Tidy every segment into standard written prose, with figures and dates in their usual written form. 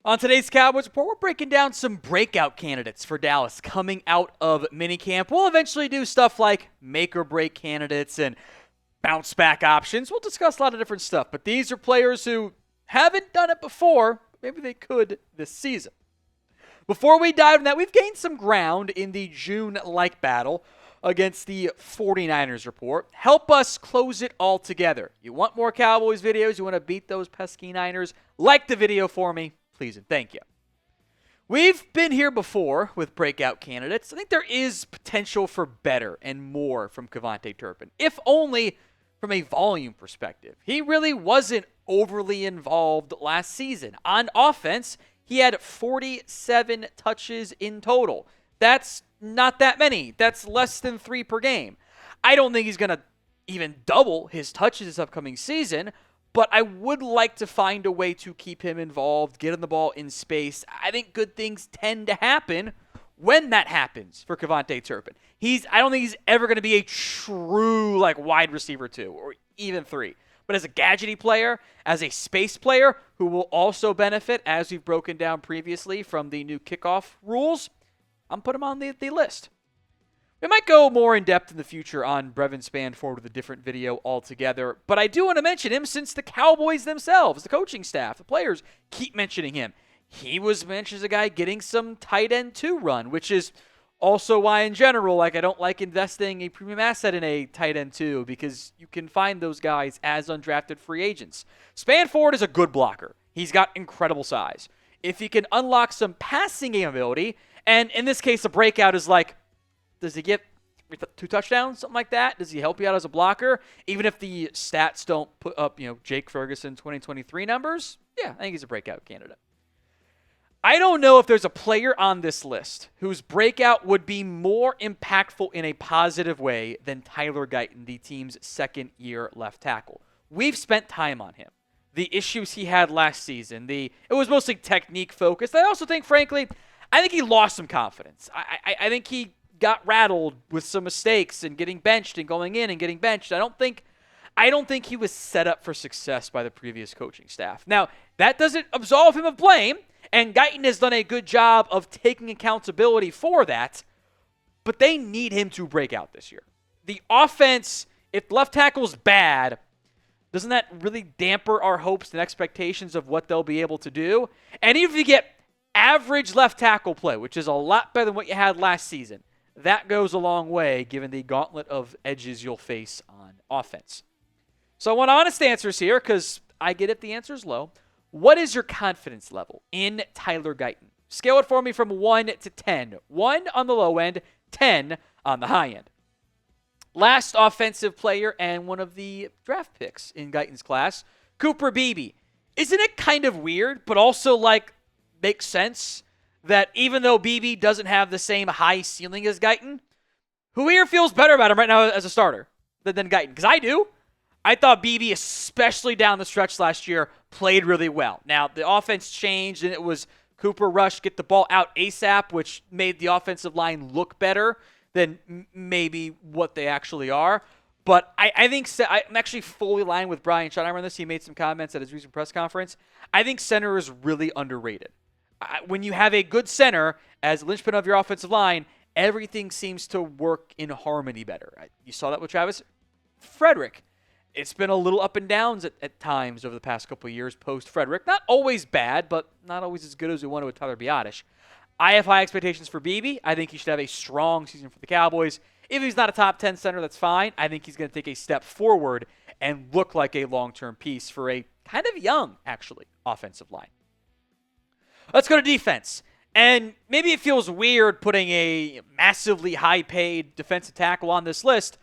On today's Cowboys Report, we're breaking down some breakout candidates for Dallas coming out of minicamp. We'll eventually do stuff like make or break candidates and bounce back options. We'll discuss a lot of different stuff, but these are players who haven't done it before. Maybe they could this season. Before we dive into that, we've gained some ground in the June-like battle against the 49ers report. Help us close it all together. You want more Cowboys videos? You want to beat those pesky Niners? Like the video for me, please and thank you. We've been here before with breakout candidates. I think there is potential for better and more from KaVontae Turpin, if only from a volume perspective. He really wasn't overly involved last season. On offense, he had 47 touches in total. That's not that many. That's less than 3 per game. I don't think he's going to even double his touches this upcoming season, but I would like to find a way to keep him involved, get him the ball in space. I think good things tend to happen when that happens for KaVontae Turpin. I don't think he's ever going to be a true wide receiver 2 or even 3. But as a gadgety player, as a space player who will also benefit, as we've broken down previously from the new kickoff rules, I'm putting him on the list. We might go more in depth in the future on Brevyn Spann-Ford with a different video altogether, but I do want to mention him since the Cowboys themselves, the coaching staff, the players keep mentioning him. He was mentioned as a guy getting some tight end 2 run, which is also why in general, I don't like investing a premium asset in a tight end 2 because you can find those guys as undrafted free agents. Spann-Ford is a good blocker. He's got incredible size. If he can unlock some passing game ability, and in this case, a breakout is does he get 2 touchdowns, something like that? Does he help you out as a blocker? Even if the stats don't put up, Jake Ferguson 2023 numbers, yeah, I think he's a breakout candidate. I don't know if there's a player on this list whose breakout would be more impactful in a positive way than Tyler Guyton, the team's second-year left tackle. We've spent time on him. The issues he had last season, it was mostly technique-focused. I also think, frankly, I think he lost some confidence. I think he got rattled with some mistakes and getting benched and going in and getting benched. I don't think he was set up for success by the previous coaching staff. Now, that doesn't absolve him of blame, and Guyton has done a good job of taking accountability for that, but they need him to break out this year. The offense, if left tackle's bad, doesn't that really damper our hopes and expectations of what they'll be able to do? And even if you get average left tackle play, which is a lot better than what you had last season, that goes a long way given the gauntlet of edges you'll face on offense. So I want honest answers here because I get it, the answer is low. What is your confidence level in Tyler Guyton? Scale it for me from 1 to 10. 1 on the low end, 10 on the high end. Last offensive player and one of the draft picks in Guyton's class, Cooper Beebe. Isn't it kind of weird, but also makes sense that even though Beebe doesn't have the same high ceiling as Guyton, who here feels better about him right now as a starter than Guyton? Because I do. I thought Beebe, especially down the stretch last year, played really well. Now, the offense changed, and it was Cooper rush, get the ball out ASAP, which made the offensive line look better than maybe what they actually are. But I think I'm actually fully aligned with Brian Schottenheimer on this. He made some comments at his recent press conference. I think center is really underrated. When you have a good center as linchpin of your offensive line, everything seems to work in harmony better. You saw that with Travis Frederick. It's been a little up and downs at times over the past couple of years post-Frederick. Not always bad, but not always as good as we wanted with Tyler Biadasz. I have high expectations for Beebe. I think he should have a strong season for the Cowboys. If he's not a top 10 center, that's fine. I think he's going to take a step forward and look like a long-term piece for a kind of young, actually, offensive line. Let's go to defense. And maybe it feels weird putting a massively high-paid defensive tackle on this list,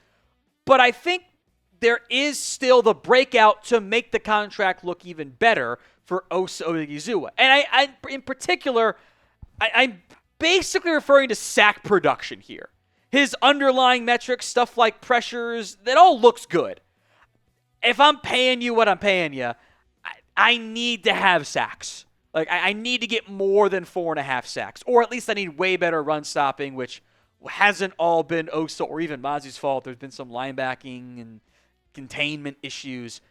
but I think there is still the breakout to make the contract look even better for Osa Odighizuwa. And in particular, I'm basically referring to sack production here. His underlying metrics, stuff like pressures, that all looks good. If I'm paying you what I'm paying you, I need to have sacks. I need to get more than 4.5 sacks. Or at least I need way better run stopping, which hasn't all been Osa or even Mazi's fault. There's been some linebacking and containment issues.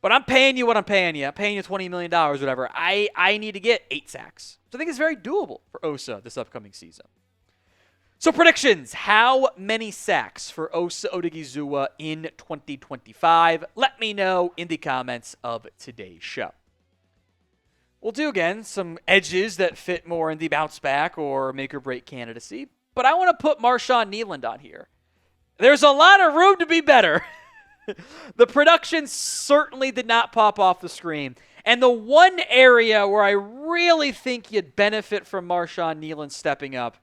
But I'm paying you what I'm paying you. I'm paying you $20 million, whatever. I need to get 8 sacks. So I think it's very doable for Osa this upcoming season. So predictions. How many sacks for Osa Odighizuwa in 2025? Let me know in the comments of today's show. We'll do, again, some edges that fit more in the bounce back or make or break candidacy. But I want to put Marshawn Kneeland on here. There's a lot of room to be better. The production certainly did not pop off the screen. And the one area where I really think you'd benefit from Marshawn Kneeland stepping up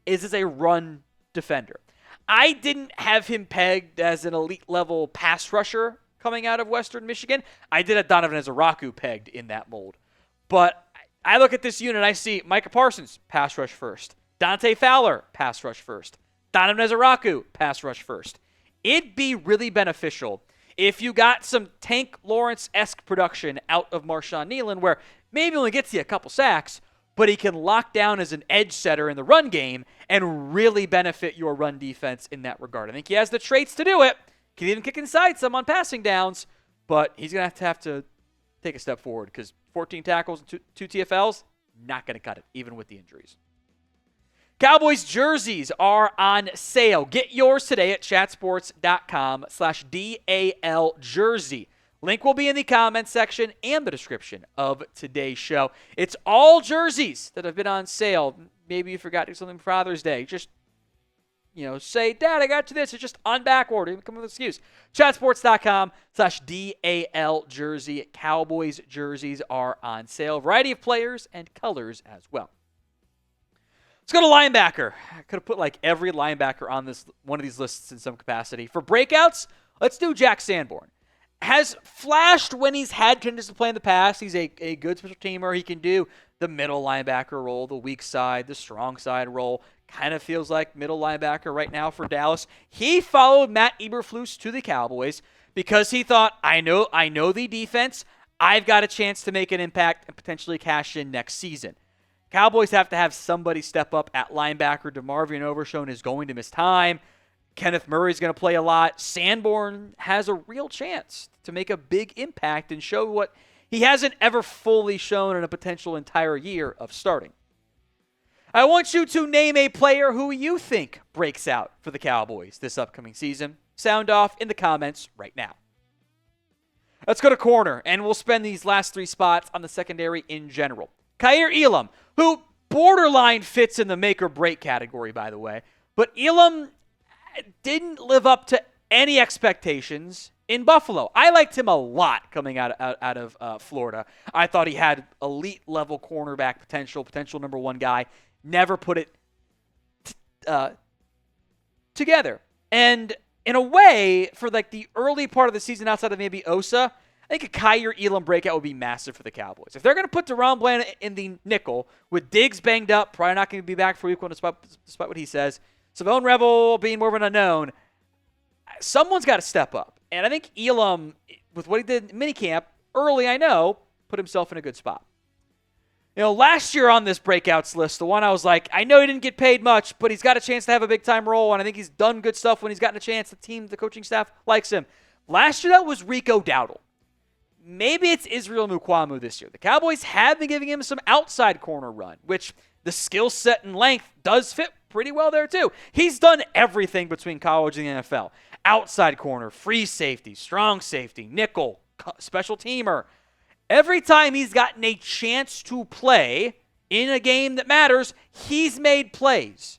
is as a run defender. I didn't have him pegged as an elite level pass rusher coming out of Western Michigan. I did have Donovan Ezaraku pegged in that mold. But I look at this unit, I see Micah Parsons, pass rush first. Dante Fowler, pass rush first. Donovan Ezaraku, pass rush first. It'd be really beneficial if you got some Tank Lawrence-esque production out of Marshawn Kneeland, where maybe only gets you a couple sacks, but he can lock down as an edge setter in the run game and really benefit your run defense in that regard. I think he has the traits to do it. Can even kick inside some on passing downs, but he's going to have to take a step forward because 14 tackles and two TFLs, not going to cut it, even with the injuries. Cowboys jerseys are on sale. Get yours today at chatsports.com/DAL jersey. Link will be in the comments section and the description of today's show. It's all jerseys that have been on sale. Maybe you forgot to do something for Father's Day. Just, say, Dad, I got you this. It's just on back order. Come up with an excuse. Chatsports.com/DAL jersey. Cowboys jerseys are on sale. Variety of players and colors as well. Let's go to linebacker. I could have put every linebacker on one of these lists in some capacity. For breakouts, let's do Jack Sanborn. Has flashed when he's had chances to play in the past. He's a good special teamer. He can do the middle linebacker role, the weak side, the strong side role. Kind of feels like middle linebacker right now for Dallas. He followed Matt Eberflus to the Cowboys because he thought, I know the defense. I've got a chance to make an impact and potentially cash in next season. Cowboys have to have somebody step up at linebacker. DeMarvion Overshown is going to miss time. Kenneth Murray's going to play a lot. Sanborn has a real chance to make a big impact and show what he hasn't ever fully shown in a potential entire year of starting. I want you to name a player who you think breaks out for the Cowboys this upcoming season. Sound off in the comments right now. Let's go to corner, and we'll spend these last 3 spots on the secondary in general. Kaiir Elam, who borderline fits in the make or break category, by the way, but Elam didn't live up to any expectations in Buffalo. I liked him a lot coming out of Florida. I thought he had elite level cornerback potential number 1 guy. Never put it together. And in a way, for the early part of the season outside of maybe Osa, I think a Kaiir Elam breakout would be massive for the Cowboys. If they're going to put DeRon Bland in the nickel, with Diggs banged up, probably not going to be back for week 1 despite what he says, Savone Rebel being more of an unknown, someone's got to step up. And I think Elam, with what he did in minicamp, early I know, put himself in a good spot. Last year on this breakouts list, the one I was like, I know he didn't get paid much, but he's got a chance to have a big-time role, and I think he's done good stuff when he's gotten a chance. The coaching staff likes him. Last year, that was Rico Dowdle. Maybe it's Israel Mukuamu this year. The Cowboys have been giving him some outside corner run, which the skill set and length does fit pretty well there too. He's done everything between college and the NFL. Outside corner, free safety, strong safety, nickel, special teamer. Every time he's gotten a chance to play in a game that matters, he's made plays.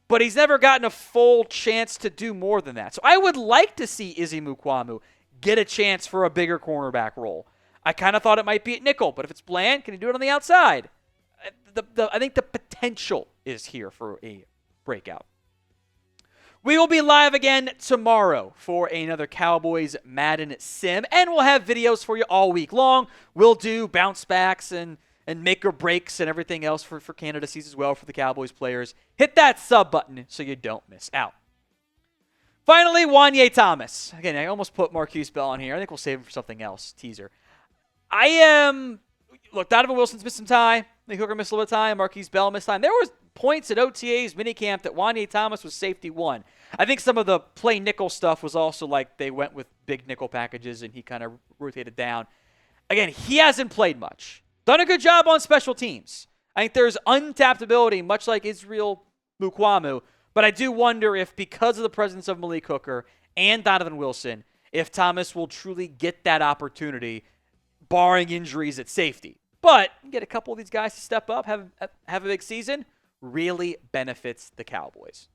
But he's never gotten a full chance to do more than that. So I would like to see Izzy Muamu get a chance for a bigger cornerback role. I kind of thought it might be at nickel, but if it's Bland, can he do it on the outside? I think the potential is here for a breakout. We will be live again tomorrow for another Cowboys Madden Sim, and we'll have videos for you all week long. We'll do bounce backs and make or breaks and everything else for candidacies as well for the Cowboys players. Hit that sub button so you don't miss out. Finally, Juanyeh Thomas. Again, I almost put Marquise Bell on here. I think we'll save him for something else. Teaser. Look, Donovan Wilson's missed some time. Nick Hooker missed a little bit of time. Marquise Bell missed time. There was points at OTAs minicamp that Juanyeh Thomas was safety 1. I think some of the play nickel stuff was also like they went with big nickel packages and he kind of rotated down. Again, he hasn't played much. Done a good job on special teams. I think there's untapped ability, much like Israel Mukuamu, but I do wonder if because of the presence of Malik Hooker and Donovan Wilson, if Thomas will truly get that opportunity, barring injuries at safety. But get a couple of these guys to step up, have a big season, really benefits the Cowboys.